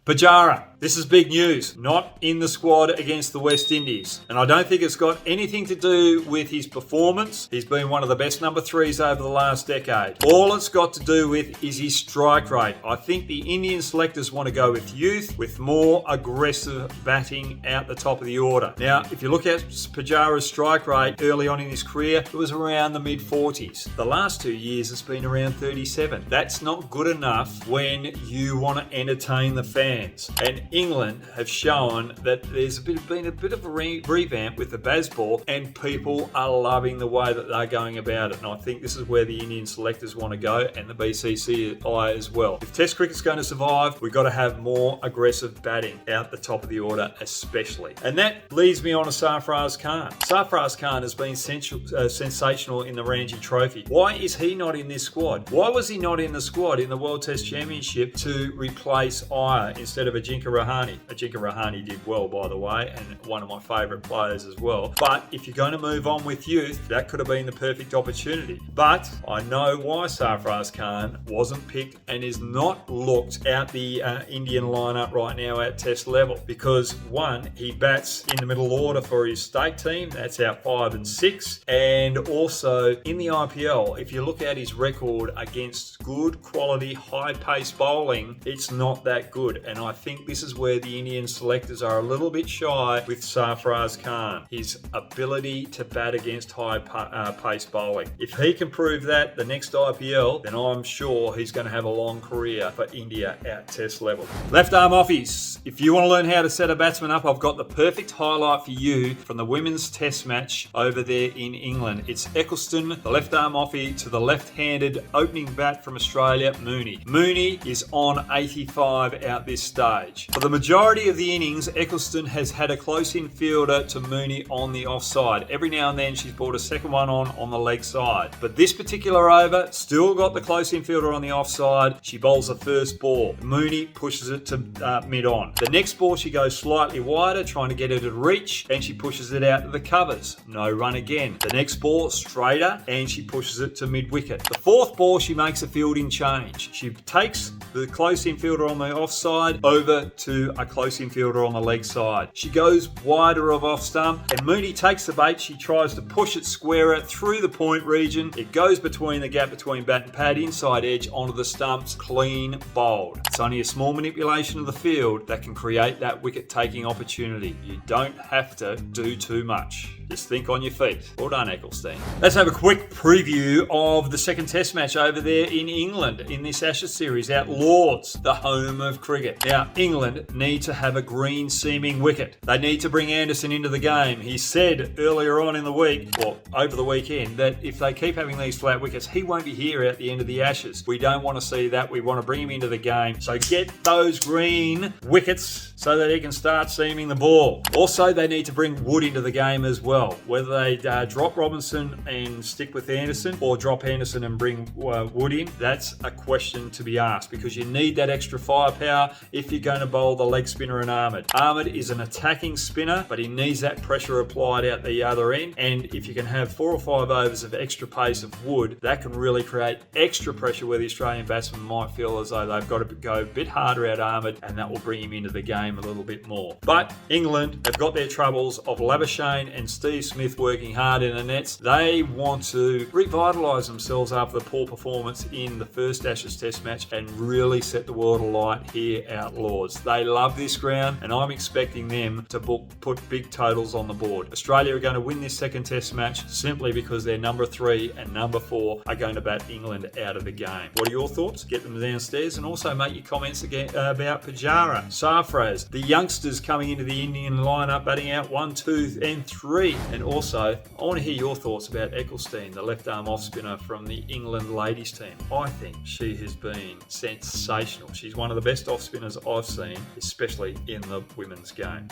Pujara, this is big news. Not in the squad against the West Indies. And I don't think it's got anything to do with his performance. He's been one of the best number threes over the last decade. All it's got to do with is his strike rate. I think the Indian selectors want to go with youth, with more aggressive batting out the top of the order. Now, if you look at Pujara's strike rate early on in his career, it was around the mid-40s. The last 2 years, it's been around 37. That's not good enough when you want to entertain the fans. And England have shown that there's been a bit of a revamp with the Bazball, and people are loving the way that they're going about it. And I think this is where the Indian selectors want to go, and the BCCI as well. If Test cricket's going to survive, we've got to have more aggressive batting out the top of the order, especially. And that leads me on to Sarfaraz Khan. Sarfaraz Khan has been sensational in the Ranji Trophy. Why is he not in this squad? Why was he not in the squad in the World Test Championship to replace Iyer instead of Ajinkya Rahane? Ajinkya Rahane did well, by the way, and one of my favourite players as well. But if you're going to move on with youth, that could have been the perfect opportunity. But I know why Sarfaraz Khan wasn't picked and is not looked at the Indian lineup right now at Test level. Because one, he bats in the middle order for his state team. That's out 5 and 6. And also in the IPL, if you look at his record against good quality, high-paced bowling, it's not that good. And I think this is where the Indian selectors are a little bit shy with Sarfaraz Khan. His ability to bat against high-paced bowling. If he can prove that the next IPL, then I'm sure he's going to have a long career for India at Test level. Left arm offies. If you want to learn how to set a batsman up, I've got the perfect highlight for you from the women's Test match over there in England. It's Ecclestone, the left arm offie, to the left-handed opening bat from Australia, Mooney. Mooney is on 85 out this stage. For the majority of the innings, Ecclestone has had a close-in fielder to Mooney on the offside. Every now and then she's brought a second one on the leg side. But this particular over, still got the close-in fielder on the offside. She bowls the first ball. Mooney pushes it to mid-on. The next ball, she goes slightly wider, trying to get her to reach, and she pushes it out to the covers. No run again. The next ball, straighter, and she pushes it to mid-wicket. The fourth ball, she makes a fielding change. She takes the close-in fielder on the offside over to a close-in fielder on the leg side. She goes wider of off stump, and Mooney takes the bait. She tries to push it squarer through the point region. It goes between the gap between bat and pad, inside edge onto the stumps, clean bowled. It's only a small manipulation of the field that can create that wicket-taking opportunity. You don't have to do too much. Just think on your feet. Well done, Ecclestone. Let's have a quick preview of the second Test match over there in England in this Ashes series at Lords, the home of cricket. Now, England need to have a green-seaming wicket. They need to bring Anderson into the game. He said earlier on in the week, or over the weekend, that if they keep having these flat wickets, he won't be here at the end of the Ashes. We don't want to see that. We want to bring him into the game. So get those green wickets so that he can start seaming the ball. Also, they need to bring Wood into the game as well. Whether they drop Robinson and stick with Anderson, or drop Anderson and bring Wood in, that's a question to be asked, because you need that extra firepower if you're going to bowl the leg spinner and Ahmed. Ahmed is an attacking spinner, but he needs that pressure applied out the other end. And if you can have 4 or 5 overs of extra pace of Wood, that can really create extra pressure where the Australian batsmen might feel as though they've got to go a bit harder at Ahmed, and that will bring him into the game a little bit more. But England have got their troubles of Labuschagne and Steve Smith working hard in the nets. They want to revitalise themselves after the poor performance in the first Ashes Test match and really set the world alight here at Lords. They love this ground, and I'm expecting them to put big totals on the board. Australia are going to win this second Test match simply because their number 3 and number 4 are going to bat England out of the game. What are your thoughts? Get them downstairs, and also make your comments again about Pujara, Sarfaraz, the youngsters coming into the Indian lineup, batting out 1, 2 and 3. And also, I want to hear your thoughts about Ecclestone, the left arm off spinner from the England ladies team. I think she has been sensational. She's one of the best off spinners I've seen, especially in the women's game.